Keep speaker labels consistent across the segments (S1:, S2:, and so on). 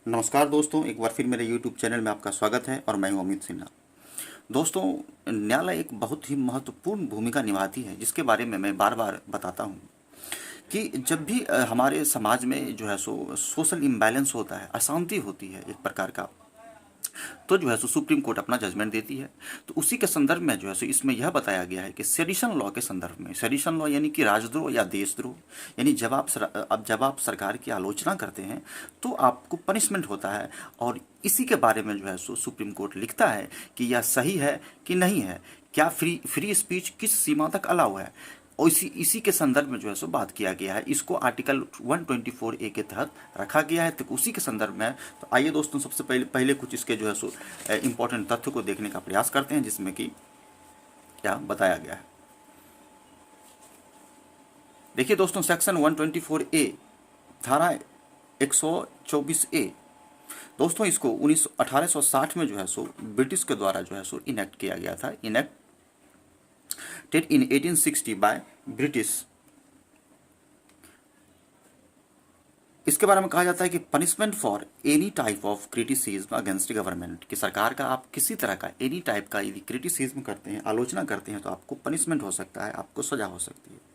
S1: नमस्कार दोस्तों, एक बार फिर मेरे YouTube चैनल में आपका स्वागत है और मैं हूं अमित सिन्हा। दोस्तों, न्यायालय एक बहुत ही महत्वपूर्ण भूमिका निभाती है जिसके बारे में मैं बार बार बताता हूं कि जब भी हमारे समाज में जो है सो सोशल इम्बैलेंस होता है, अशांति होती है एक प्रकार का, तो जो है सो सुप्रीम कोर्ट अपना जजमेंट देती है। तो उसी के संदर्भ में जो है सो इसमें यह बताया गया है कि सेडिशन लॉ के संदर्भ में, सेडिशन लॉ यानी कि राजद्रोह या देशद्रोह, यानी जब आप सरकार की आलोचना करते हैं तो आपको पनिशमेंट होता है। और इसी के बारे में जो है सो सुप्रीम कोर्ट लिखता है कि यह सही है कि नहीं है, क्या फ्री स्पीच किस सीमा तक अलाउ है। और इसी के संदर्भ में जो है सो बात किया गया है। इसको आर्टिकल 124A के तहत रखा गया है। तो उसी के संदर्भ में तो आइए दोस्तों, सबसे पहले कुछ इसके जो है सो इम्पोर्टेंट तथ्य को देखने का प्रयास करते हैं जिसमें कि क्या बताया गया है। देखिए दोस्तों, सेक्शन 124A धारा 124A, दोस्तों इसको 1860 में जो है सो ब्रिटिश के द्वारा जो है सो इनेक्ट किया गया था, इनेक्टेड इन 1860 बाय ब्रिटिश। इसके बारे में कहा जाता है कि punishment for any type of criticism against government, कि सरकार का आप किसी तरह का एनी टाइप का यदि क्रिटिसिज्म करते हैं, आलोचना करते हैं, तो आपको पनिशमेंट हो सकता है, आपको सजा हो सकती है।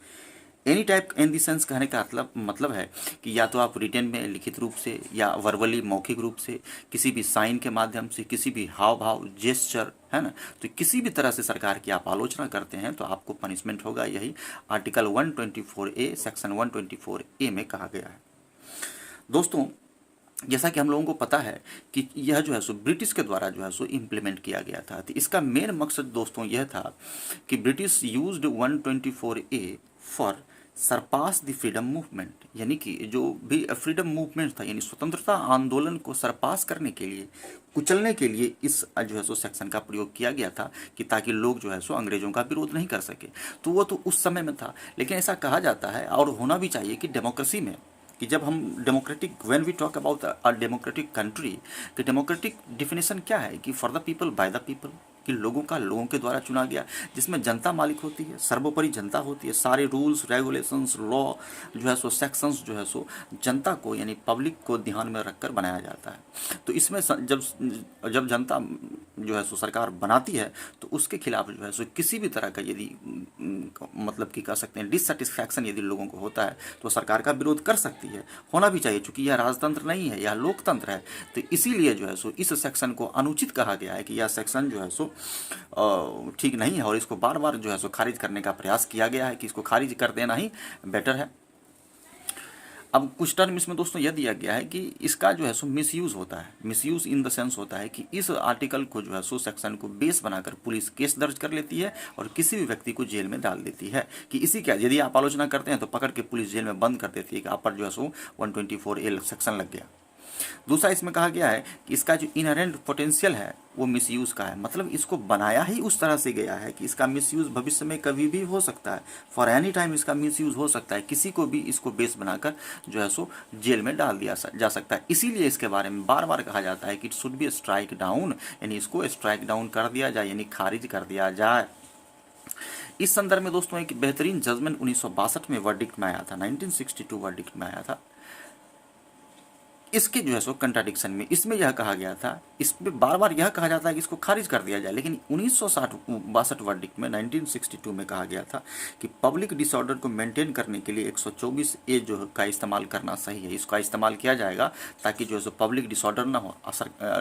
S1: Any type in the sense कहने का मतलब है कि या तो आप रिटन में लिखित रूप से या वर्बली मौखिक रूप से, किसी भी साइन के माध्यम से, किसी भी हाव भाव जेस्चर, है ना, तो किसी भी तरह से सरकार की आप आलोचना करते हैं तो आपको पनिशमेंट होगा। यही आर्टिकल 124A सेक्शन 124A में कहा गया है। दोस्तों, जैसा कि हम लोगों को पता है कि यह जो है सो ब्रिटिश के द्वारा जो है सो इम्प्लीमेंट किया गया था। तो इसका मेन मकसद दोस्तों यह था कि British used 124A for surpass the freedom movement, यानी कि जो भी फ्रीडम मूवमेंट था, यानी स्वतंत्रता आंदोलन को सरपास करने के लिए, कुचलने के लिए इस जो है सो सेक्शन का प्रयोग किया गया था कि ताकि लोग जो है सो अंग्रेजों का विरोध नहीं कर सके। तो वो तो उस समय में था, लेकिन ऐसा कहा जाता है और होना भी चाहिए कि डेमोक्रेसी में, कि जब हम democratic, when we talk about a democratic country, तो डेमोक्रेटिक डिफिनेशन क्या है कि for the people by the people, कि लोगों के द्वारा चुना गया, जिसमें जनता मालिक होती है, सर्वोपरि जनता होती है। सारे रूल्स रेगुलेशंस लॉ जो है सो सेक्शंस जो है सो जनता को यानी पब्लिक को ध्यान में रखकर बनाया जाता है। तो इसमें जब जब जनता जो है सो सरकार बनाती है तो उसके खिलाफ जो है सो किसी भी तरह का यदि मतलब कि कह सकते हैं डिससेटिस्फैक्शन यदि लोगों को होता है तो सरकार का विरोध कर सकती है, होना भी चाहिए, चूंकि यह राजतंत्र नहीं है, यह लोकतंत्र है। तो इसीलिए जो है सो इस सेक्शन को अनुचित कहा गया है कि यह सेक्शन जो है सो ठीक नहीं है और इसको बार बार जो है सो खारिज करने का प्रयास किया गया है कि इसको खारिज कर देना ही बेटर है। अब कुछ टर्म इसमें दोस्तों यह दिया गया है कि इसका जो है सो मिसयूज होता है, मिसयूज इन द सेंस होता है कि इस आर्टिकल को जो है सो सेक्शन को बेस बनाकर पुलिस केस दर्ज कर लेती है और किसी भी व्यक्ति को जेल में डाल देती है। कि इसी क्या, यदि आप आलोचना करते हैं तो पकड़ के पुलिस जेल में बंद कर देती है कि आप पर जो है सो 124A सेक्शन लग गया। दूसरा इसमें कहा गया है कि इसका जो इनहेरेंट पोटेंशियल है वो मिसयूज का है, मतलब इसको बनाया ही उस तरह से गया है कि इसका मिसयूज भविष्य में कभी भी हो सकता है, फॉर एनी टाइम इसका मिसयूज हो सकता है, किसी को भी इसको बेस बनाकर जो है सो जेल में डाल दिया जा सकता है। इसीलिए इसके बारे में बार बार कहा जाता है कि it should be strike down, यानी इसको स्ट्राइक डाउन कर दिया जाए, यानी खारिज कर दिया जाए। इस संदर्भ में दोस्तों एक बेहतरीन जजमेंट 1962 में वर्डिक्ट में आया था, 1962 वर्डिक्ट में आया था। इसके जो है सो कंट्राडिक्शन में इसमें यह कहा गया था, इसमें बार बार यह कहा जाता है कि इसको खारिज कर दिया जाए, लेकिन 1962 वर्डिक्ट में 1962 में कहा गया था कि पब्लिक डिसऑर्डर को मेंटेन करने के लिए 124A जो का इस्तेमाल करना सही है, इसका इस्तेमाल किया जाएगा ताकि जो है सो पब्लिक डिसऑर्डर ना हो,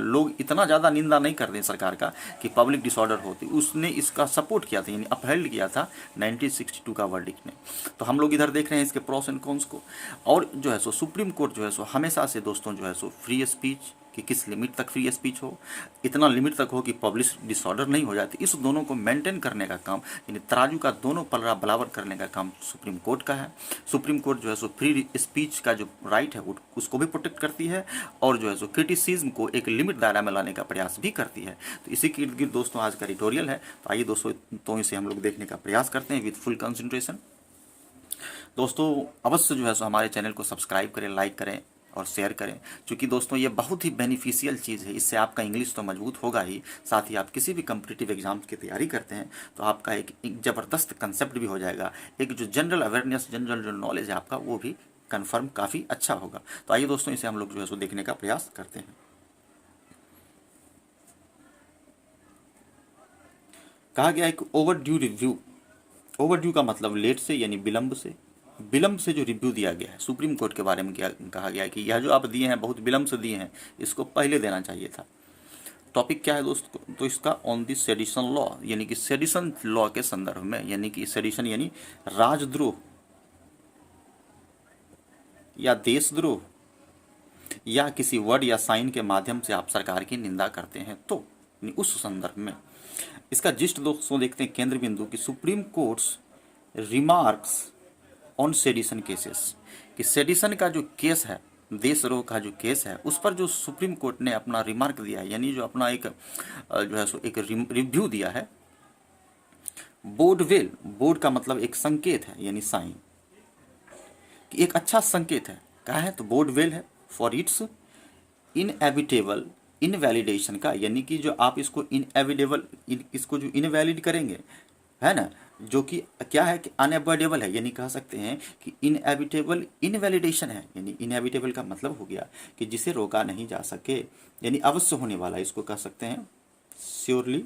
S1: लोग इतना ज़्यादा निंदा नहीं कर दें सरकार का कि पब्लिक डिसऑर्डर होती। उसने इसका सपोर्ट किया था, यानी अपहेल्ड किया था 1962 का वर्डिक्ट ने। तो हम लोग इधर देख रहे हैं इसके प्रोस एंड कॉन्स को। और जो है सो सुप्रीम कोर्ट जो है सो हमेशा से दोस्तों जो है सो फ्री स्पीच, कि किस लिमिट तक फ्री स्पीच हो, इतना लिमिट तक हो कि पब्लिक डिसऑर्डर नहीं हो जाती, इस दोनों को मेंटेन करने का काम, यानी तराजू का दोनों पलड़ा बराबर करने का काम सुप्रीम कोर्ट का है। सुप्रीम कोर्ट जो है सो फ्री स्पीच का जो राइट है उसको भी प्रोटेक्ट करती है और जो है सो क्रिटिसिज्म को एक लिमिट दायरा में लाने का प्रयास भी करती है। तो इसी के इर्द गिर्द दोस्तों आज का एडिटोरियल है। तो आइए दोस्तों, तो इसे हम लोग देखने का प्रयास करते हैं विद फुल कंसंट्रेशन। दोस्तों अवश्य जो है सो हमारे चैनल को सब्सक्राइब करें, लाइक करें और शेयर करें, क्योंकि दोस्तों ये बहुत ही बेनिफिशियल चीज़ है। इससे आपका इंग्लिश तो मजबूत होगा ही, साथ ही आप किसी भी कम्पिटिटिव एग्जाम्स की तैयारी करते हैं तो आपका एक ज़बरदस्त कंसेप्ट भी हो जाएगा, एक जो जनरल अवेयरनेस, जनरल जो नॉलेज है आपका वो भी कंफर्म काफ़ी अच्छा होगा। तो आइए दोस्तों, इसे हम लोग जो है सो देखने का प्रयास करते हैं। कहा गया है कि over due review, over due का मतलब लेट से यानी विलंब से, विलंब से जो रिव्यू दिया गया है सुप्रीम कोर्ट के बारे में क्या कहा गया है कि यह जो आप दिए हैं बहुत विलंब से दिए हैं, इसको पहले देना चाहिए था। टॉपिक क्या है दोस्तों, तो इसका ऑन दी सेडिशन लॉ, यानी कि सेडिशन लॉ के संदर्भ में, यानी कि सेडिशन यानी राजद्रोह या देशद्रोह या किसी वर्ड या साइन के माध्यम से आप सरकार की निंदा करते हैं तो उस संदर्भ में इसका जिस्ट दोस्तों देखते हैं। केंद्र बिंदु की supreme courts remarks on sedition cases, कि सेडिशन का जो केस है, देशद्रोह का जो केस है, उस पर जो सुप्रीम कोर्ट ने अपना रिमार्क दिया है, यानी जो अपना एक जो है सो एक रिव्यू दिया है। बोर्डवेल, बोर्ड का मतलब एक संकेत है यानी साइन, कि एक अच्छा संकेत है। क्या है, तो बोर्डवेल है फॉर इट्स इनएविटेबल इनवैलिडेशन का, यानी कि जो आप इसको इनएविटेबल, इसको जो इनवैलिड करेंगे है ना, जो कि क्या है कि अनएवॉइडेबल है, यानी कह सकते हैं कि इनएविटेबल इनवैलिडेशन है, यानी इनएविटेबल का मतलब हो गया कि जिसे रोका नहीं जा सके, यानी अवश्य होने वाला, इसको कह सकते हैं श्योरली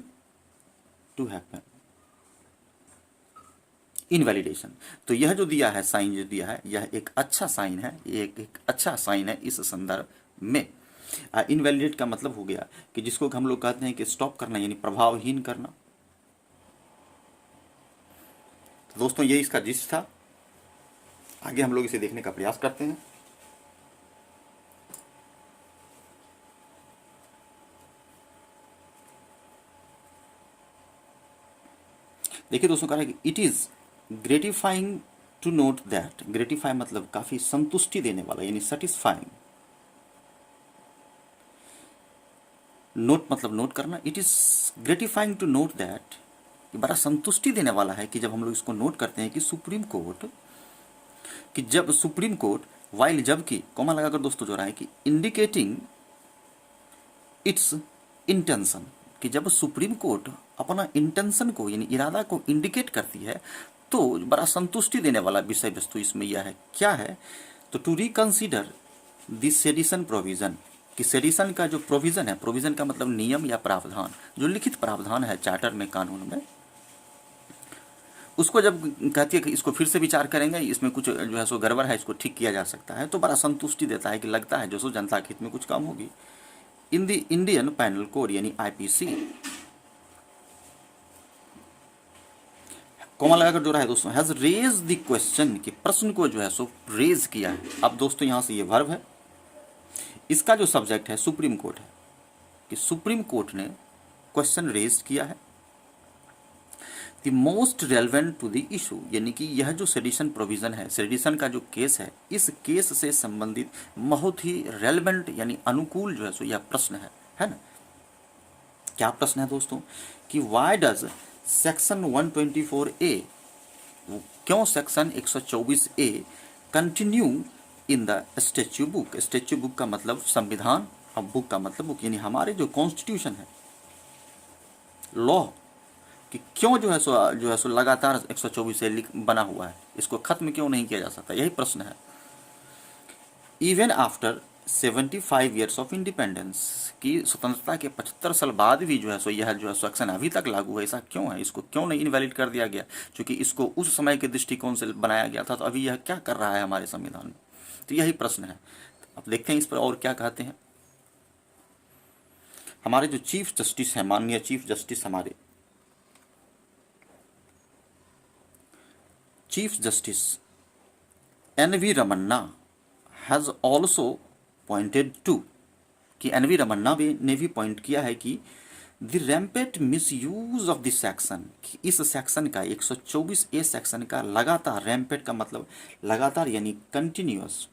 S1: टू हैपन, इनवैलिडेशन। तो यह जो दिया है साइन, जो दिया है, यह एक अच्छा साइन है, एक अच्छा साइन है इस संदर्भ में। इनवैलिडेट का मतलब हो गया कि जिसको हम लोग कहते हैं कि स्टॉप करना, यानी प्रभावहीन करना। तो दोस्तों ये इसका जिस्ट था, आगे हम लोग इसे देखने का प्रयास करते हैं। देखिए दोस्तों, कह रहा है कि it is gratifying to note that, gratify मतलब काफी संतुष्टि देने वाला, यानी सेटिस्फाइंग, नोट मतलब नोट करना, it is gratifying to note that, बड़ा संतुष्टि देने वाला है कि जब हम लोग इसको नोट करते हैं कि सुप्रीम कोर्ट, कि जब सुप्रीम कोर्ट वाइल, जबकि कॉमा लगाकर दोस्तों जो रहा है कि इंडिकेटिंग इट्स इंटेंशन, कि जब सुप्रीम कोर्ट अपना इंटेंशन को यानी इरादा को इंडिकेट करती है तो बड़ा संतुष्टि देने वाला विषय वस्तु इसमें यह है। क्या है, तो to reconsider this sedition provision, कि सेडिशन का जो प्रोविजन है, प्रोविजन का मतलब नियम या प्रावधान, जो लिखित प्रावधान है चार्टर में, कानून में, उसको जब कहती है कि इसको फिर से विचार करेंगे, इसमें कुछ जो है सो गड़बड़ है, इसको ठीक किया जा सकता है, तो बड़ा संतुष्टि देता है कि लगता है जो सो जनता के हित में कुछ काम होगी। In the Indian panel code यानी आईपीसी, कोमा लगाकर जो रहा है दोस्तों, हैज रेज द क्वेश्चन, कि प्रश्न को जो है सो रेज किया है। अब दोस्तों यहां से ये वर्ब है, इसका जो सब्जेक्ट है सुप्रीम कोर्ट है, कि सुप्रीम कोर्ट ने क्वेश्चन रेज किया है। The most relevant to the issue, यानी कि यह जो सेडिशन प्रोविजन है, सेडिशन का जो केस है, इस केस से संबंधित बहुत ही रेलिवेंट यानी अनुकूल जो है सो यह प्रश्न है ना। क्या प्रश्न है दोस्तों, कि व्हाई डज सेक्शन 124A, क्यों section 124A continue in the statue book, statue book का मतलब संविधान, अब बुक का मतलब बुक, यानी हमारे जो कॉन्स्टिट्यूशन है, लॉ, कि क्यों जो है सो लगातार 124A बना हुआ है, इसको खत्म क्यों नहीं किया जा सकता, यही प्रश्न है। Even after 75 years of independence, की स्वतंत्रता के 75 साल बाद भी जो है सो यह जो है सेक्शन अभी तक लागू है, ऐसा क्यों है, इसको क्यों नहीं इनवैलिड कर दिया गया, क्योंकि इसको उस समय के दृष्टिकोण से बनाया गया था, तो अभी यह क्या कर रहा है हमारे संविधान में, तो यही प्रश्न है। अब देखते हैं इस पर और क्या कहते हैं। हमारे जो चीफ जस्टिस हैं, माननीय चीफ जस्टिस, हमारे chief justice N V. Ramana has also pointed to, कि एन.वी. रमन्ना ने भी पॉइंट किया है कि the rampant misuse of this section, कि इस सेक्शन का 124A सेक्शन का लगातार, रैम्पेट का मतलब लगातार यानी कंटिन्यूअस,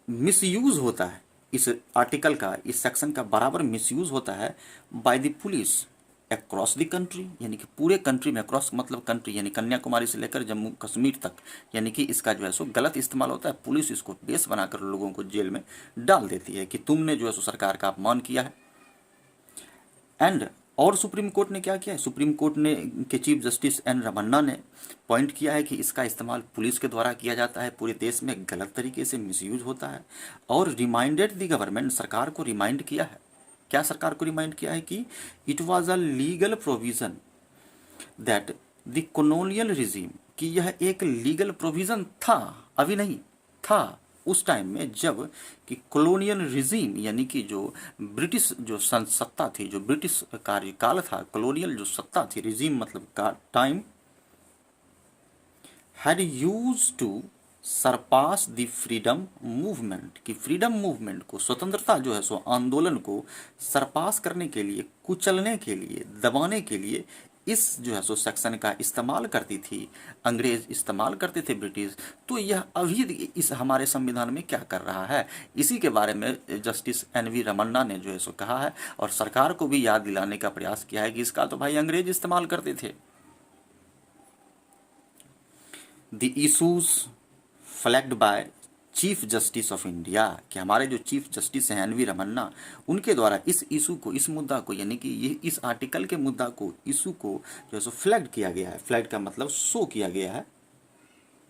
S1: मिसयूज होता है इस आर्टिकल का, इस सेक्शन का बराबर मिसयूज होता है by the police across the country, यानी कि पूरे कंट्री में, अक्रॉस मतलब कंट्री यानी कन्याकुमारी से लेकर जम्मू कश्मीर तक, यानी कि इसका जो है सो गलत इस्तेमाल होता है। पुलिस इसको बेस बनाकर लोगों को जेल में डाल देती है कि तुमने जो है सो सरकार का अपमान किया है। एंड और सुप्रीम कोर्ट ने क्या किया है, सुप्रीम कोर्ट ने के चीफ जस्टिस एन रमन्ना ने पॉइंट किया है कि इसका इस्तेमाल पुलिस के द्वारा किया जाता है, पूरे देश में गलत तरीके से मिसयूज होता है, और रिमाइंडेड द गवर्नमेंट, सरकार को रिमाइंड किया है, क्या सरकार को रिमाइंड किया है कि it was a legal provision that the colonial regime, कि यह एक लीगल प्रोविजन था, अभी नहीं था, उस टाइम में जब कि कॉलोनियल रिजीम यानी कि जो ब्रिटिश जो सत्ता थी, जो ब्रिटिश कार्यकाल था, कॉलोनियल जो सत्ता थी, रिजीम मतलब का time, had use to surpass the freedom movement, कि फ्रीडम मूवमेंट को, स्वतंत्रता जो है सो आंदोलन को सरपास करने के लिए, कुचलने के लिए, दबाने के लिए इस जो है सो सेक्शन का इस्तेमाल करती थी, अंग्रेज इस्तेमाल करते थे, ब्रिटिश। तो यह अभी इस हमारे संविधान में क्या कर रहा है, इसी के बारे में जस्टिस एन वी रमन्ना ने जो है सो कहा है, और सरकार को भी याद दिलाने का प्रयास किया है कि इसका तो भाई अंग्रेज इस्तेमाल करते थे। The issues flagged by chief justice of India, कि हमारे जो चीफ जस्टिस हैं एन वी रमन्ना, उनके द्वारा इस इशू को, इस मुद्दा को, यानी कि ये इस आर्टिकल के मुद्दा को, इशू को जो है सो फ्लैग्ड किया गया है। फ्लैग्ड का मतलब शो किया गया है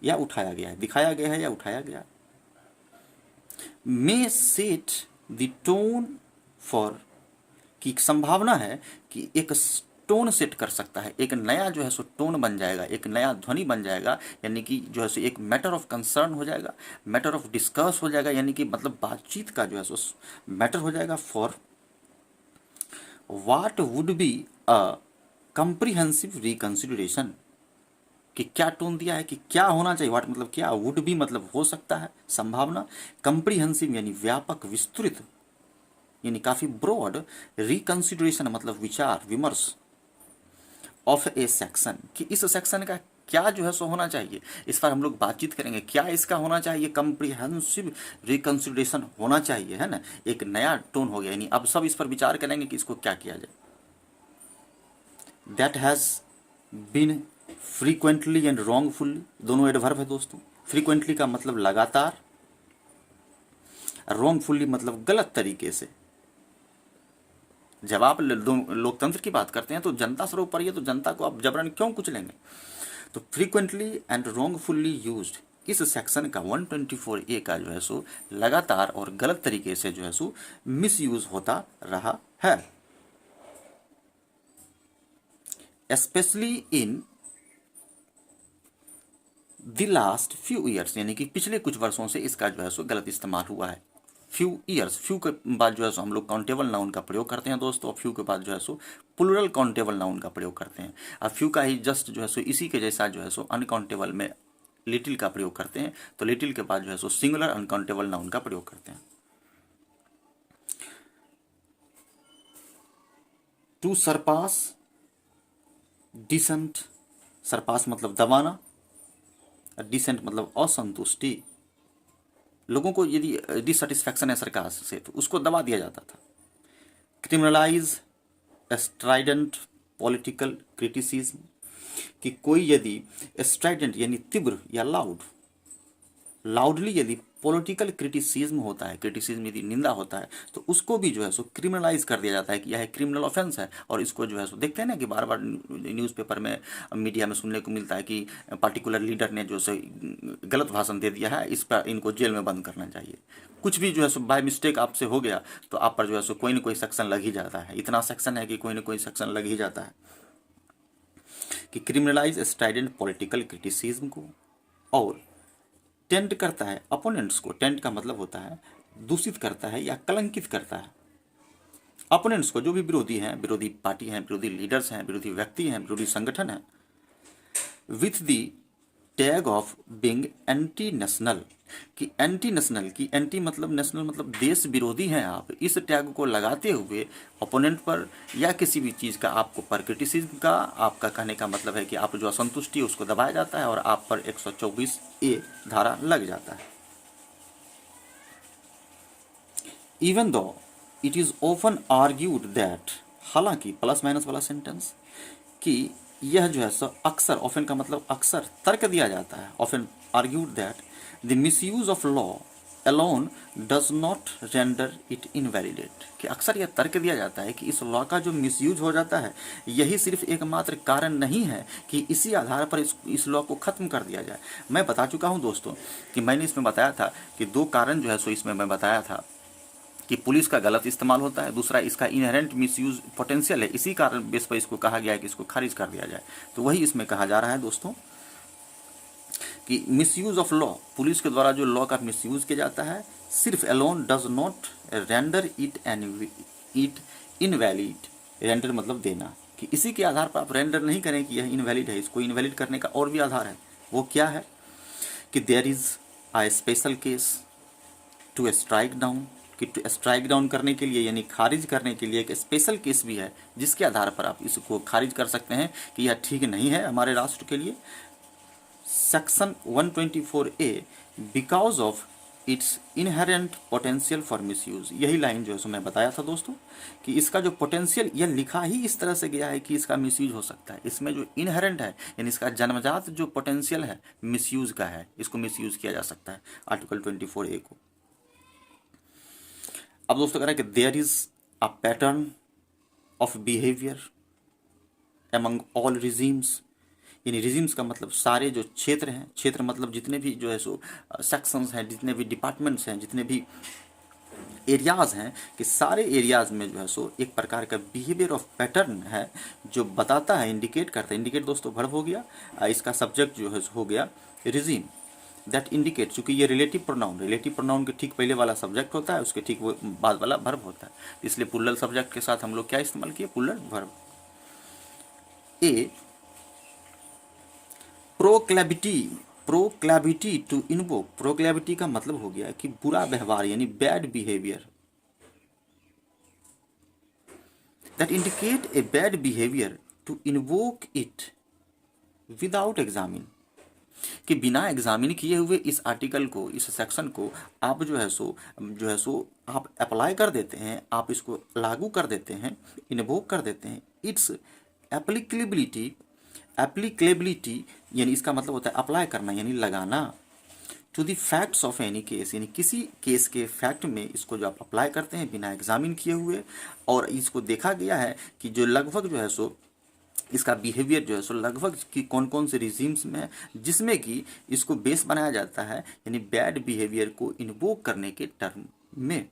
S1: या उठाया गया है, दिखाया गया है या उठाया गया है। मे सेट द टोन फॉर, की संभावना है कि एक टोन सेट कर सकता है, एक नया जो है सो टोन बन जाएगा, एक नया ध्वनि बन जाएगा, यानी कि जो है सो एक मैटर ऑफ कंसर्न हो जाएगा, मैटर ऑफ डिस्कस हो जाएगा, यानी कि मतलब बातचीत का जो है सो मैटर हो जाएगा, for what would be a comprehensive reconsideration, कि क्या टोन दिया है, कि क्या होना चाहिए, व्हाट मतलब क्या, वुड बी मतलब हो सकता है, संभावना, कंप्रीहेंसिव यानी व्यापक, विस्तृत यानी काफी ब्रॉड, रिकंसिडरेशन मतलब विचार विमर्श, ऑफ ए सेक्शन, कि इस सेक्शन का क्या जो है सो होना चाहिए, इस पर हम लोग बातचीत करेंगे, क्या इसका होना चाहिए, कंप्रीहेंसिव रिकंसिडरेशन होना चाहिए, है ना, एक नया टोन हो गया, यानी अब सब इस पर विचार करेंगे कि इसको क्या किया जाए। That has been frequently and wrongfully, दोनों एडवर्ब है दोस्तों। फ्रीक्वेंटली का मतलब लगातार, रॉन्गफुली मतलब गलत तरीके से। जब आप लोकतंत्र की बात करते हैं तो जनता सर्वोपरि है, तो जनता को आप जबरन क्यों कुचलेंगे। तो फ्रीक्वेंटली एंड रॉन्गफुली यूज्ड, इस सेक्शन का 124A का जो है सो लगातार और गलत तरीके से जो है सो मिसयूज होता रहा है, specially in the last few years, यानी कि पिछले कुछ वर्षों से इसका जो है सो गलत इस्तेमाल हुआ है। फ्यू ईयर्स, फ्यू के बाद जो है सो हम लोग काउंटेबल नाउन का प्रयोग करते हैं दोस्तों, और फ्यू के बाद जो है सो प्लूरल काउंटेबल नाउन का प्रयोग करते हैं। अब फ्यू का ही जस्ट जो है सो इसी के जैसा जो है सो अनकाउंटेबल में लिटिल का प्रयोग करते हैं, तो लिटिल के बाद जो है सो सिंगुलर अनकाउंटेबल नाउन का प्रयोग करते हैं। टू सरपास डिसेंट, सरपास मतलब दबाना, डिसेंट मतलब असंतुष्टि, लोगों को यदि डिससेटिस्फैक्शन है सरकार से तो उसको दबा दिया जाता था। क्रिमिनलाइज स्ट्राइडेंट पॉलिटिकल क्रिटिसिज्म, कि कोई यदि स्ट्राइडेंट यानी तीव्र या लाउडली यदि पॉलिटिकल क्रिटिसिज्म होता है, क्रिटिसिज्म यदि निंदा होता है, तो उसको भी जो है सो क्रिमिनलाइज कर दिया जाता है कि यह क्रिमिनल ऑफेंस है। और इसको जो है सो देखते हैं ना कि बार बार न्यूज़पेपर में, मीडिया में सुनने को मिलता है कि पार्टिकुलर लीडर ने जो है गलत भाषण दे दिया है, इस पर इनको जेल में बंद करना चाहिए। कुछ भी जो है सो बाय मिस्टेक आपसे हो गया तो आप पर जो है सो कोई ना कोई सेक्शन लग ही जाता है, इतना सेक्शन है कि कोई ना कोई सेक्शन लग ही जाता है। कि क्रिमिनलाइज स्ट्राइडेंट पॉलिटिकल क्रिटिसिज्म को, और टेंट करता है अपोनेंट्स को, टेंट का मतलब होता है दूषित करता है या कलंकित करता है अपोनेंट्स को, जो भी विरोधी हैं, विरोधी पार्टी हैं, विरोधी लीडर्स हैं, विरोधी व्यक्ति हैं, विरोधी संगठन हैं, with the tag of being anti national, कि एंटी नेशनल, की एंटी मतलब नेशनल मतलब देश विरोधी हैं आप, इस टैग को लगाते हुए ओपोनेंट पर या किसी भी चीज़ का आपको पर क्रिटिसिज्म का, आपका कहने का मतलब है कि आप जो असंतुष्टि उसको दबाया जाता है और आप पर 124A धारा लग जाता है। Even though it is often argued that, हालांकि प्लस माइनस वाला सेंटेंस, कि यह जो है सो अक्सर, ऑफन का मतलब अक्सर, तर्क दिया जाता है, often argued that the misuse of law alone does not render it invalidate, कि अक्सर यह तर्क दिया जाता है कि इस लॉ का जो मिसयूज हो जाता है यही सिर्फ एकमात्र कारण नहीं है कि इसी आधार पर इस लॉ को ख़त्म कर दिया जाए। मैं बता चुका हूं दोस्तों कि मैंने इसमें बताया था कि दो कारण जो है सो इसमें मैं बताया था कि पुलिस का गलत इस्तेमाल होता है, दूसरा इसका इनहेरेंट मिसयूज पोटेंशियल है, इसी कारण बेस पर इसको कहा गया है कि इसको खारिज कर दिया जाए। तो वही इसमें कहा जा रहा है दोस्तों कि मिसयूज ऑफ लॉ, पुलिस के द्वारा जो लॉ का मिसयूज किया जाता है, सिर्फ alone does not render it invalid, render मतलब देना, कि इसी के आधार पर आप रेंडर नहीं करें कि यह इनवैलिड है, इसको इनवैलिड करने का और भी आधार है। वो क्या है कि there is a special case to strike down, कि टू स्ट्राइक डाउन करने के लिए यानी खारिज करने के लिए एक स्पेशल केस भी है जिसके आधार पर आप इसको खारिज कर सकते हैं कि यह ठीक नहीं है हमारे राष्ट्र के लिए। Section 124A because of its inherent potential for misuse, यही लाइन जो है सो मैं बताया था दोस्तों कि इसका जो पोटेंशियल, यह लिखा ही इस तरह से गया है कि इसका मिसयूज हो सकता है। इसमें जो इनहेरेंट है यानी इसका जन्मजात जो पोटेंशियल है मिसयूज का है, इसको मिसयूज किया जा सकता है आर्टिकल 24A को। अब दोस्तों कह रहा है कि there is a pattern of behaviour among all regimes, यानी रिजीम्स का मतलब सारे जो क्षेत्र हैं, क्षेत्र मतलब जितने भी जो है सो सेक्शंस हैं, जितने भी डिपार्टमेंट्स हैं, जितने भी एरियाज हैं, कि सारे एरियाज में जो है सो एक प्रकार का बिहेवियर ऑफ पैटर्न है जो बताता है, इंडिकेट करता है। इंडिकेट दोस्तों वर्ब हो गया, इसका सब्जेक्ट जो है हो गया रिजीम, दैट इंडिकेट, चूंकि ये रिलेटिव प्रोनाउन के ठीक पहले वाला सब्जेक्ट होता है, उसके ठीक वो बाद वाला वर्ब होता है, इसलिए प्लूरल सब्जेक्ट के साथ हम लोग क्या इस्तेमाल किए, plural verb. A proclivity to invoke, proclivity का मतलब हो गया कि बुरा व्यवहार यानी bad behaviour, that indicate a bad behaviour to invoke it without examine, कि बिना एग्जामिन किए हुए इस आर्टिकल को, इस सेक्शन को आप जो है सो आप अप्लाई कर देते हैं, आप इसको लागू कर देते हैं, इन्वोक कर देते हैं। इट्स एप्लीकेबिलिटी यानी इसका मतलब होता है अप्लाई करना यानी लगाना, to the facts of any case, यानी किसी केस के फैक्ट में इसको जो आप अप्लाई करते हैं बिना एग्जामिन किए हुए, और इसको देखा गया है कि जो लगभग जो है सो इसका बिहेवियर जो है सो लगभग कि कौन कौन से रिजीम्स में है जिसमें कि इसको बेस बनाया जाता है यानी बैड बिहेवियर को इन्वोक करने के टर्म में।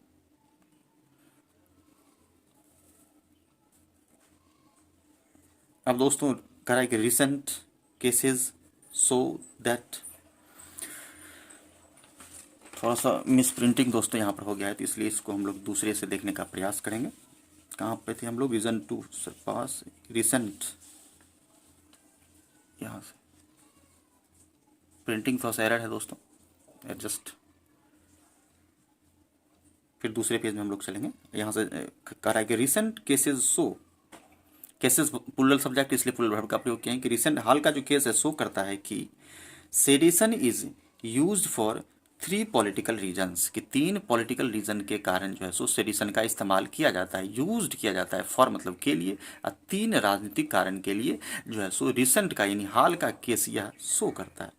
S1: अब दोस्तों कह रहा है कि रिसेंट केसेस सो दैट, थोड़ा सा मिस प्रिंटिंग दोस्तों यहाँ पर हो गया है तो इसलिए इसको हम लोग दूसरे से देखने का प्रयास करेंगे। कहाँ पे थे हम लोग, रीजन टू सरपास रिसेंट, यहाँ से प्रिंटिंग थोड़ा सा एरर है दोस्तों, एडजस्ट, फिर दूसरे पेज में हम लोग चलेंगे। यहाँ से कह रहा है कि recent cases so, cases plural subject इसलिए प्लूरल वर्ब का प्रयोग किया है कि रिसेंट हाल का जो केस है शो करता है कि sedition is used for 3 political reasons, कि 3 पॉलिटिकल रीजन के कारण जो है सो सेडिशन का इस्तेमाल किया जाता है, यूज्ड किया जाता है फॉर मतलब के लिए, और 3 राजनीतिक कारण के लिए जो है सो रिसेंट का यानी हाल का केस यह शो करता है।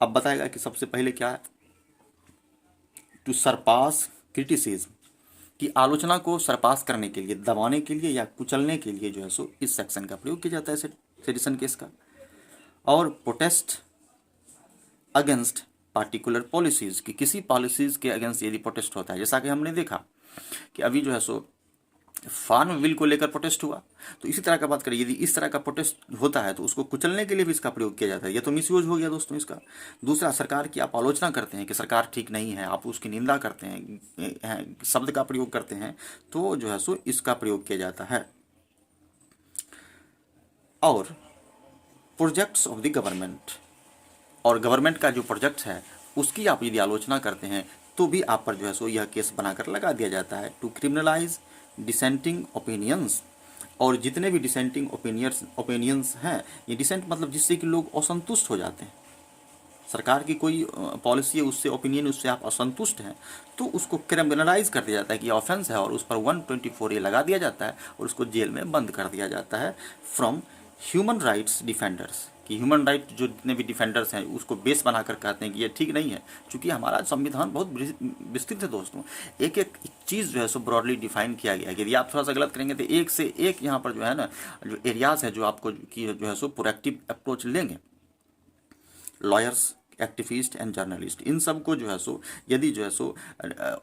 S1: अब बताएगा कि सबसे पहले क्या है, टू सरपास क्रिटिसिज्म, की आलोचना को सरपास करने के लिए, दबाने के लिए या कुचलने के लिए जो है सो इस सेक्शन का प्रयोग किया जाता है सेडिशन केस का। और प्रोटेस्ट अगेंस्ट पार्टिकुलर पॉलिसीज, कि किसी पॉलिसीज के अगेंस्ट यदि प्रोटेस्ट होता है, जैसा कि हमने देखा कि अभी जो है सो फार्म बिल को लेकर प्रोटेस्ट हुआ, तो इसी तरह का बात करें, यदि इस तरह का प्रोटेस्ट होता है तो उसको कुचलने के लिए भी इसका प्रयोग किया जाता है। यह तो मिसयूज हो गया दोस्तों इसका। दूसरा, सरकार की आप आलोचना करते हैं कि सरकार ठीक नहीं है, आप उसकी निंदा करते हैं, शब्द का प्रयोग करते हैं, तो जो है सो इसका प्रयोग किया जाता है। और प्रोजेक्ट्स ऑफ द गवर्नमेंट, और गवर्नमेंट का जो प्रोजेक्ट है उसकी आप यदि आलोचना करते हैं तो भी आप पर जो है सो यह केस बनाकर लगा दिया जाता है। टू क्रिमिनलाइज डिसेंटिंग ओपिनियंस, और जितने भी डिसेंटिंग ओपिनियंस हैं, ये डिसेंट मतलब जिससे कि लोग असंतुष्ट हो जाते हैं, सरकार की कोई पॉलिसी है उससे ओपिनियन, उससे आप असंतुष्ट हैं, तो उसको क्रिमिनलाइज कर दिया जाता है कि ऑफेंस है, और उस पर 124A लगा दिया जाता है और उसको जेल में बंद कर दिया जाता है फ्रॉम ह्यूमन राइट्स डिफेंडर्स, कि ह्यूमन राइट जो जितने भी डिफेंडर्स हैं उसको बेस बनाकर कहते हैं कि ये ठीक नहीं है, क्योंकि हमारा संविधान बहुत विस्तृत है दोस्तों। एक एक चीज़ जो है सो ब्रॉडली डिफाइन किया गया है। यदि आप थोड़ा सा गलत करेंगे तो एक से एक यहाँ पर जो है ना, जो एरियाज़ है जो आपको की जो है सो प्रोएक्टिव अप्रोच लेंगे। लॉयर्स, एक्टिविस्ट एंड जर्नलिस्ट, इन सब को जो है सो यदि जो है सो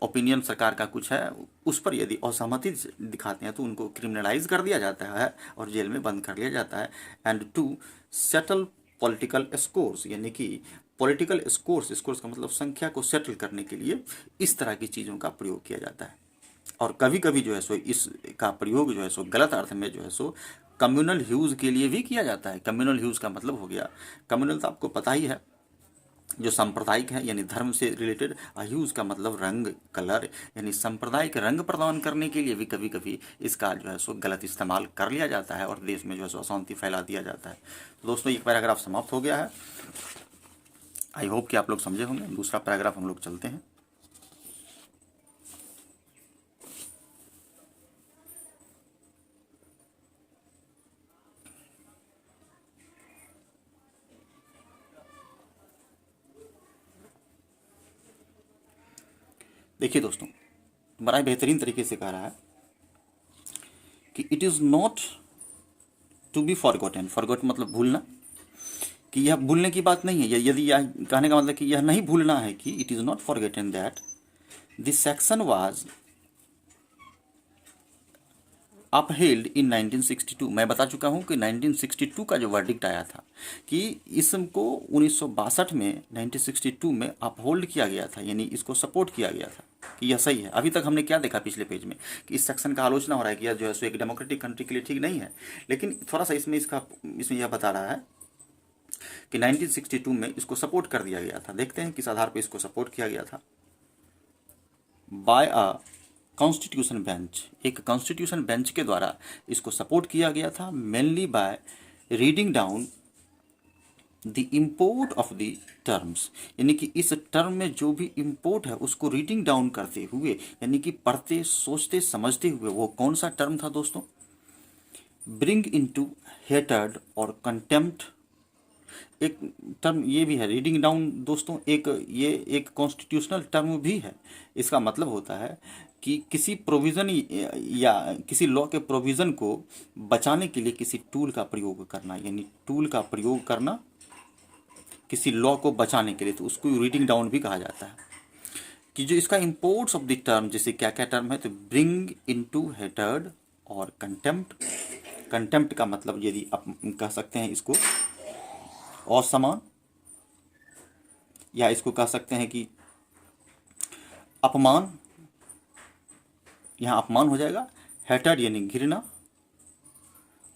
S1: ओपिनियन सरकार का कुछ है उस पर यदि असहमति दिखाते हैं तो उनको क्रिमिनलाइज कर दिया जाता है और जेल में बंद कर लिया जाता है। And to settle political scores, यानी कि पॉलिटिकल स्कोर्स, स्कोर्स का मतलब संख्या को सेटल करने के लिए इस तरह की चीज़ों का प्रयोग किया जाता है। और कभी कभी जो है सो इसका प्रयोग जो है सो गलत अर्थ में जो है सो कम्युनल ह्यूज के लिए भी किया जाता है। कम्युनल ह्यूज का मतलब हो गया, कम्युनल तो आपको पता ही है जो सांप्रदायिक है यानी धर्म से रिलेटेड, ह्यूज का मतलब रंग, कलर, यानी सांप्रदायिक रंग प्रदान करने के लिए भी कभी कभी इसका जो है सो गलत इस्तेमाल कर लिया जाता है और देश में जो है सो अशांति फैला दिया जाता है। तो दोस्तों एक पैराग्राफ समाप्त हो गया है, आई होप कि आप लोग समझे होंगे। दूसरा पैराग्राफ हम लोग चलते हैं। देखिए दोस्तों, बड़ा ही बेहतरीन तरीके से कह रहा है कि it is not to be forgotten, forgot मतलब भूलना, कि यह भूलने की बात नहीं है। यदि यह कहने का मतलब कि यह नहीं भूलना है कि it is not forgotten that this section was upheld in 1962। मैं बता चुका हूं कि 1962 का जो वर्डिक्ट आया था कि इसको 1962 में 1962 में अपहोल्ड किया गया था, यानी इसको सपोर्ट किया गया था कि यह सही है। अभी तक हमने क्या देखा पिछले पेज में कि इस सेक्शन का आलोचना हो रहा है कि यह जो है सो एक डेमोक्रेटिक कंट्री के लिए ठीक नहीं है, लेकिन थोड़ा सा इसमें यह बता रहा है कि 1962 में इसको सपोर्ट कर दिया गया था। देखते हैं किस आधार पर इसको सपोर्ट किया गया था। बाय अ कॉन्स्टिट्यूशन बेंच, एक कॉन्स्टिट्यूशन बेंच के द्वारा इसको सपोर्ट किया गया था, mainly by reading down the import of the terms, यानी कि इस टर्म में जो भी इम्पोर्ट है उसको रीडिंग डाउन करते हुए, यानी कि पढ़ते सोचते समझते हुए। वो कौन सा टर्म था दोस्तों? ब्रिंग इनटू हेटर्ड और कंटेम्प्ट। एक टर्म ये भी है रीडिंग डाउन दोस्तों, ये एक कॉन्स्टिट्यूशनल टर्म भी है। इसका मतलब होता है कि किसी प्रोविज़न या किसी लॉ के प्रोविज़न को बचाने के लिए किसी टूल का प्रयोग करना, यानी टूल का प्रयोग करना किसी लॉ को बचाने के लिए, तो उसको रीडिंग डाउन भी कहा जाता है। कि जो इसका इम्पोर्ट्स ऑफ द टर्म, जैसे क्या क्या टर्म है, तो ब्रिंग इनटू हेटर्ड और कंटेम्प्ट। कंटेम्प्ट का मतलब यदि आप कह सकते हैं इसको असमान, या इसको कह सकते हैं कि अपमान, यहाँ अपमान हो जाएगा। हेटर्ड यानी घृणा,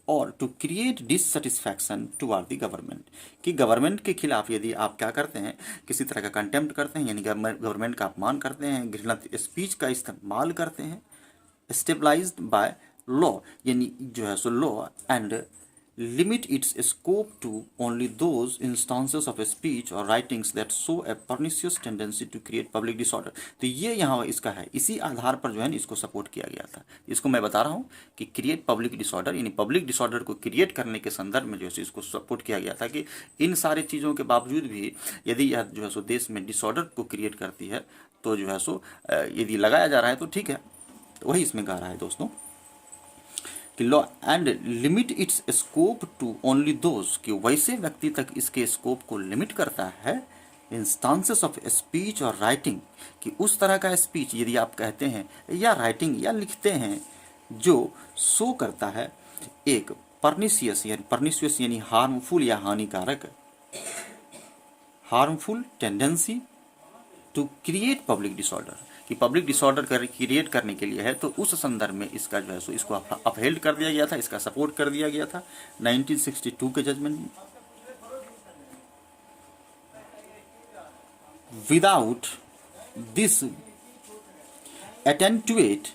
S1: और to create dissatisfaction toward the government, कि गवर्नमेंट के खिलाफ यदि आप क्या करते हैं, किसी तरह का कंटेम्प्ट करते हैं, यानी गवर्नमेंट का अपमान करते हैं, घृणित स्पीच का इस्तेमाल करते हैं। स्टेबलाइज्ड बाय लॉ, यानी जो है so law, and limit its scope to only those instances of speech or writings that show a pernicious tendency to create public disorder। तो ये यहाँ इसका है, इसी आधार पर जो है इसको सपोर्ट किया गया था। इसको मैं बता रहा हूँ कि क्रिएट पब्लिक डिसऑर्डर, यानी पब्लिक डिसऑर्डर को क्रिएट करने के संदर्भ में जो है इसको सपोर्ट किया गया था कि इन सारे चीज़ों के बावजूद भी यदि यह जो है सो देश में डिसऑर्डर को क्रिएट करती है तो जो है सो यदि लगाया जा रहा है तो ठीक है। तो वही इसमें कह रहा है दोस्तों कि law and limit its scope to only those, कि वैसे व्यक्ति तक इसके स्कोप को लिमिट करता है इंस्टांसेस ऑफ स्पीच और राइटिंग, कि उस तरह का स्पीच यदि आप कहते हैं या राइटिंग या लिखते हैं जो शो करता है एक परनिशियस यानी हार्मफुल या हानिकारक, harmful tendency to create public disorder, कि पब्लिक डिसऑर्डर क्रिएट करने के लिए है, तो उस संदर्भ में इसका जो है सो इसको अपहेल्ड कर दिया गया था, इसका सपोर्ट कर दिया गया था 1962 के जजमेंट में। विदाउट दिस एटेंटुएटेड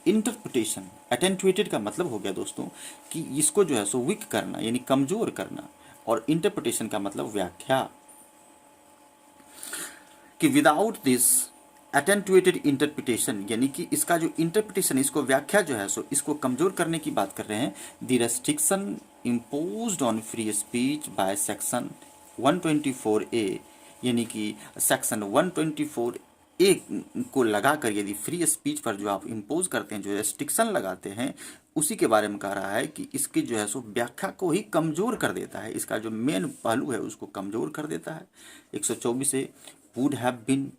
S1: इंटरप्रिटेशन, एटेंटुएटेड का मतलब हो गया दोस्तों कि इसको जो है सो वीक करना, यानी कमजोर करना, और इंटरप्रिटेशन का मतलब व्याख्या, कि विदाउट दिस अटेंटुएटेड इंटरप्रिटेशन, यानी कि इसका जो इंटरप्रिटेशन, इसको व्याख्या जो है सो इसको कमजोर करने की बात कर रहे हैं। The restriction imposed on free speech by section 124A, यानी कि सेक्शन 124A को लगाकर यदि फ्री स्पीच पर जो आप इम्पोज करते हैं, जो रेस्ट्रिक्शन लगाते हैं, उसी के बारे में कह रहा है कि इसकी जो है सो व्याख्या को ही कमजोर कर देता है, इसका जो मेन पहलू है उसको कमजोर कर देता है। 124 से would have been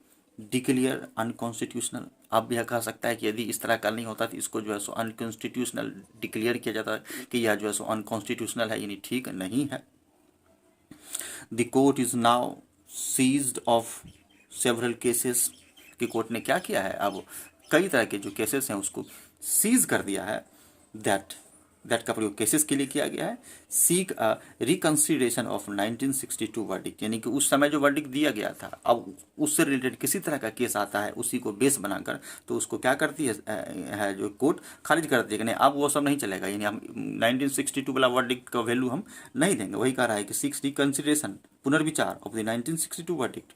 S1: declare unconstitutional. अब यह कह सकता है कि यदि इस तरह का नहीं होता तो इसको जो है सो अनकॉन्स्टिट्यूशनल डिक्लेयर किया जाता है कि यह जो है सो अनकॉन्स्टिट्यूशनल है, यानी ठीक नहीं है। The court is now seized of several cases, कि कोर्ट ने क्या किया है, अब कई तरह के जो केसेस हैं उसको सीज कर दिया है। दैट दैट का प्रयोग केसेस के लिए किया गया है। Seek a reconsideration of 1962 verdict, यानी कि उस समय जो वर्डिक्ट दिया गया था, अब उससे रिलेटेड किसी तरह का केस आता है उसी को बेस बनाकर, तो उसको क्या करती है जो कोर्ट खारिज कर देती है कि नहीं, अब वो सब नहीं चलेगा, यानी हम 1962 वाला वर्डिक्ट का वैल्यू हम नहीं देंगे। वही कह रहा है कि सीक्स रिकंसिडरेशन, पुनर्विचार ऑफ द 1962 वर्डिक्ट।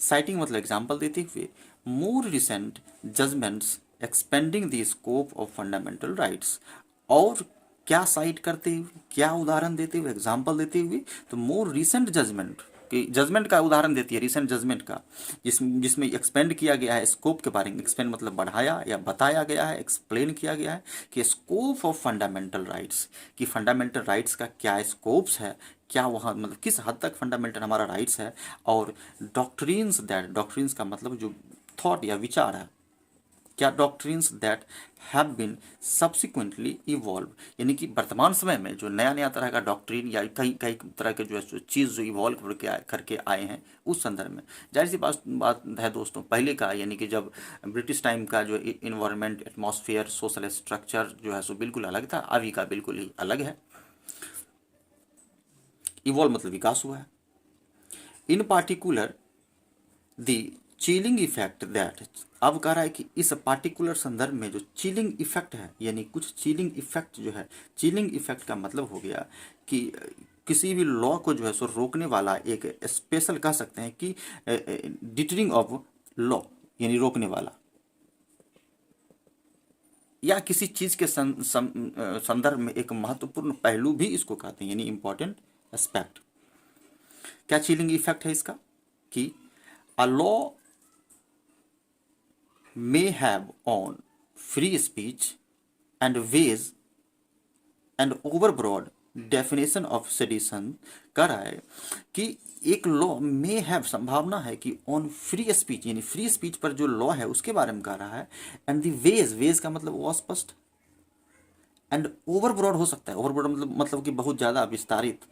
S1: साइटिंग मतलब एग्जाम्पल देते हुए, more recent judgments expanding the scope of fundamental rights, और क्या साइट करते हुए, क्या उदाहरण देते हुए, एग्जाम्पल देते हुए, तो मोर रिसेंट जजमेंट, कि जजमेंट का उदाहरण देती है, रिसेंट जजमेंट का, जिसमें एक्सपेंड किया गया है स्कोप के बारे में। एक्सपेंड मतलब बढ़ाया या बताया गया है, एक्सप्लेन किया गया है कि स्कोप ऑफ फंडामेंटल राइट्स, कि फंडामेंटल राइट्स का क्या स्कोप्स है, क्या वहाँ मतलब किस हद तक फंडामेंटल हमारा राइट्स है। और डॉक्ट्रिन्स, दैट डॉक्ट्रिन्स का मतलब जो थॉट या विचार है, क्या doctrines that have been subsequently evolve, यानी कि वर्तमान समय में जो नया नया तरह का डॉक्ट्रिन या कई कई तरह के जो है चीज़ जो इवॉल्व करके आए हैं उस संदर्भ में। जाहिर सी बात है दोस्तों, पहले का यानी कि जब ब्रिटिश टाइम का जो इन्वायरमेंट, एटमॉस्फेयर, सोशल स्ट्रक्चर जो है सो बिल्कुल अलग था, अभी का बिल्कुल ही अलग है। इवॉल्व मतलब विकास हुआ है। इन particular the chilling effect that, अब कह रहा है कि इस पार्टिकुलर संदर्भ में जो चिलिंग इफेक्ट है, यानी कुछ चिलिंग इफेक्ट जो है, चिलिंग इफेक्ट का मतलब हो गया कि किसी भी लॉ को जो है सो रोकने वाला एक स्पेशल, कह सकते हैं कि डिटरिंग ऑफ लॉ, यानी रोकने वाला, या किसी चीज के संदर्भ में एक महत्वपूर्ण पहलू भी इसको कहते हैं, यानी इंपॉर्टेंट एस्पेक्ट। क्या चिलिंग इफेक्ट है इसका, कि a law may have on free speech and ways and overbroad definition of sedition, कह रहा है कि एक लॉ may have, संभावना है कि ऑन फ्री स्पीच, यानी फ्री स्पीच पर जो लॉ है उसके बारे में कह रहा है। एंड द वेज, वेज का मतलब अस्पष्ट, एंड ओवरब्रॉड हो सकता है, ओवरब्रॉड मतलब कि बहुत ज्यादा विस्तारित।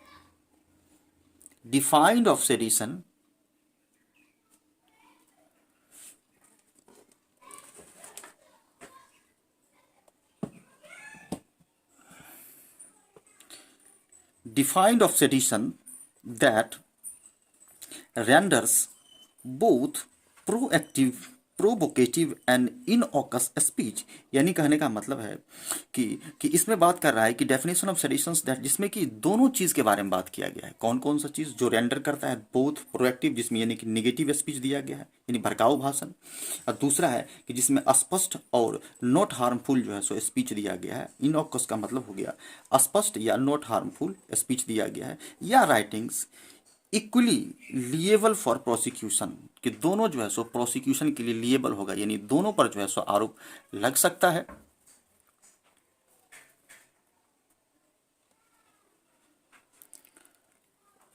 S1: Defined of sedition, defined of sedition that renders both proactive, provocative and innocuous speech, यानी कहने का मतलब है कि इसमें बात कर रहा है कि डेफिनेशन ऑफ सेडिशंस दैट, जिसमें कि दोनों चीज के बारे में बात किया गया है। कौन कौन सा चीज, जो रेंडर करता है बोथ प्रोएक्टिव, जिसमें यानी कि निगेटिव स्पीच दिया गया है, यानी भड़काऊ भाषण, और दूसरा है कि जिसमें स्पष्ट और नॉट हार्मफुल जो है सो स्पीच दिया गया है। इनऑकस का मतलब हो गया स्पष्ट या नॉट हार्मफुल स्पीच दिया गया है, या writings equally liable for prosecution, कि दोनों जो है सो प्रोसिक्यूशन के लिए लिएबल होगा, यानी दोनों पर जो है सो आरोप लग सकता है।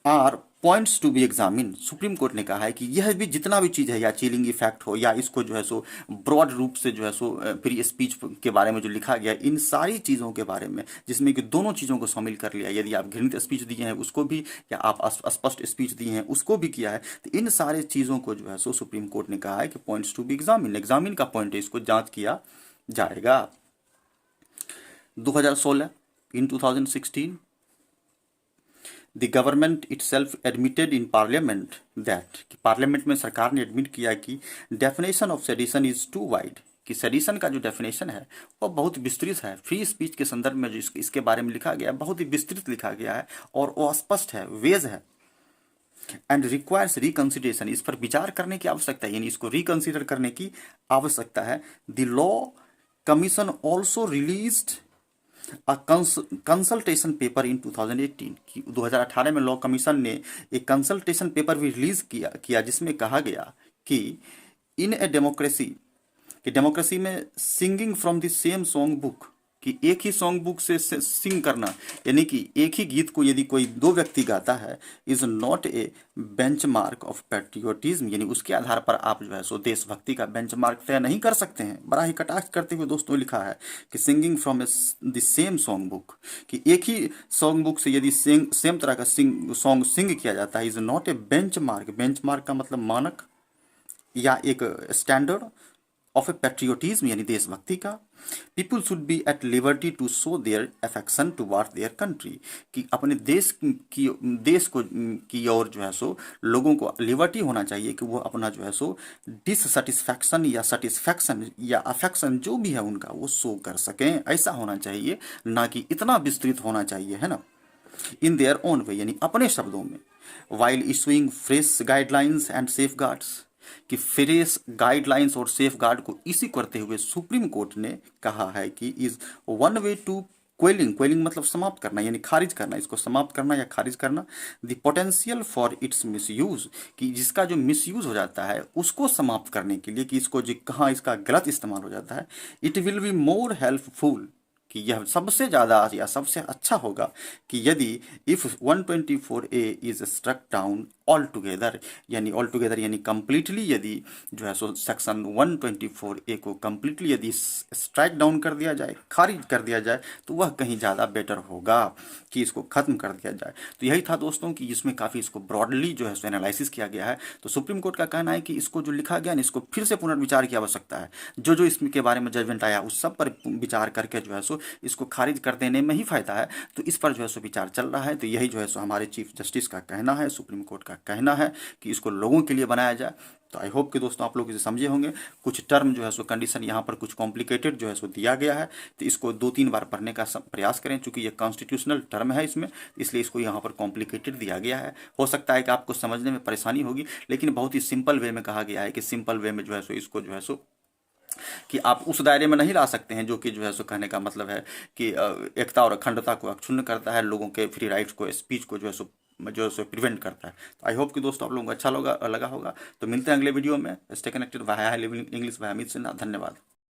S1: Are points to be examine, supreme court ने कहा है कि यह भी जितना भी चीज़ है, या चिलिंग इफेक्ट हो, या इसको जो है सो ब्रॉड रूप से जो है सो फ्री स्पीच के बारे में जो लिखा गया, इन सारी चीज़ों के बारे में, जिसमें कि दोनों चीज़ों को शामिल कर लिया, यदि आप घृणित स्पीच दिए हैं उसको भी, या आप स्पष्ट स्पीच दिए हैं उसको भी किया है, तो इन सारे चीज़ों को जो है सो सुप्रीम कोर्ट ने कहा है कि points to be examine, examine का पॉइंट है, इसको जाँच किया जाएगा। 2016 in 2016 the government itself admitted in parliament that, कि पार्लियामेंट में सरकार ने एडमिट किया कि definition of sedition is too wide, कि सेडिशन का जो डेफिनेशन है वो बहुत विस्तृत है। फ्री स्पीच के संदर्भ में जो इसके बारे में लिखा गया है बहुत ही विस्तृत लिखा गया है, और वो स्पष्ट है, वेज है। एंड रिक्वायर्स रिकंसिडरेशन, इस पर विचार करने की आवश्यकता है, यानी इसको रिकंसिडर करने की आवश्यकता है। The law commission also released a consultation paper in 2018, कि 2018 में लॉ कमीशन ने एक कंसल्टेशन पेपर भी रिलीज किया जिसमें कहा गया कि इन ए डेमोक्रेसी, कि डेमोक्रेसी में singing from the same song book, कि एक ही सॉन्ग बुक से सिंग करना, यानी कि एक ही गीत को यदि कोई दो व्यक्ति गाता है, is not a benchmark of patriotism, यानी उसके आधार पर आप जो है सो देशभक्ति का बेंचमार्क तय नहीं कर सकते हैं। बड़ा ही कटाक्ष करते हुए दोस्तों लिखा है कि singing from the same song book, कि एक ही सॉन्ग बुक से यदि सेम तरह का सॉन्ग सिंग किया जाता है, is not a benchmark, benchmark का मतलब मानक या एक स्टैंडर्ड ऑफ ए पैट्रियोटिज्म, यानी देशभक्ति का। People should be at liberty to show their affection toward their country, कि अपने देश को की ओर जो है सो लोगों को लिबर्टी होना चाहिए कि वो अपना जो है सो डिससेटिस्फैक्शन या सेटिस्फैक्शन या अफेक्शन जो भी है उनका वो शो कर सकें, ऐसा होना चाहिए, ना कि इतना विस्तृत होना चाहिए, है ना। इन देयर ओन वे, यानी अपने शब्दों में। While issuing fresh guidelines and safe guards, कि फ्रेश गाइडलाइंस और सेफ गार्ड को इसी करते हुए सुप्रीम कोर्ट ने कहा है कि इज वन वे टू क्वेलिंग, क्वेलिंग मतलब समाप्त करना यानी खारिज करना, इसको समाप्त करना या खारिज करना, the potential for its misuse, कि जिसका जो मिसयूज हो जाता है उसको समाप्त करने के लिए, कि इसको जो कहाँ इसका गलत इस्तेमाल हो जाता है, it will be more helpful, कि यह सबसे ज़्यादा या सबसे अच्छा होगा कि यदि if 124A is struck down all together, यानी कंप्लीटली यदि जो है सो सेक्शन 124A को कंप्लीटली यदि स्ट्राइक डाउन कर दिया जाए, खारिज कर दिया जाए, तो वह कहीं ज़्यादा बेटर होगा कि इसको ख़त्म कर दिया जाए। तो यही था दोस्तों कि इसमें काफ़ी इसको ब्रॉडली जो है सो एनालिसिस किया गया है। तो सुप्रीम कोर्ट का कहना है कि इसको जो लिखा गया ना, इसको फिर से पुनर्विचार की आवश्यकता है। जो इसके बारे में जजमेंट आया उस सब पर विचार करके जो है सो इसको खारिज कर देने में ही फायदा है। तो इस पर जो है सो विचार चल रहा है। तो यही जो है सो हमारे चीफ जस्टिस का कहना है, सुप्रीम कोर्ट का कहना है कि इसको लोगों के लिए बनाया जाए। तो आई होप कि दोस्तों आप लोग इसे समझे होंगे। कुछ टर्म जो है सो कंडीशन यहाँ पर कुछ कॉम्प्लिकेटेड जो है सो दिया गया है, तो इसको 2-3 बार पढ़ने का प्रयास करें, चूंकि ये कॉन्स्टिट्यूशनल टर्म है इसमें, इसलिए इसको यहाँ पर कॉम्प्लिकेटेड दिया गया है। हो सकता है कि आपको समझने में परेशानी होगी, लेकिन बहुत ही सिंपल वे में कहा गया है कि सिंपल वे में जो है सो इसको जो है सो कि आप उस दायरे में नहीं ला सकते हैं जो कि जो है सो कहने का मतलब है कि एकता और अखंडता को अक्षुण्ण करता है, लोगों के फ्री राइट्स को, स्पीच को जो है सो प्रिवेंट करता है। तो आई होप कि दोस्तों आप लोगों को अच्छा लगा होगा। तो मिलते हैं अगले वीडियो में। Stay connected. Bye, living English by Amit Sinha. धन्यवाद।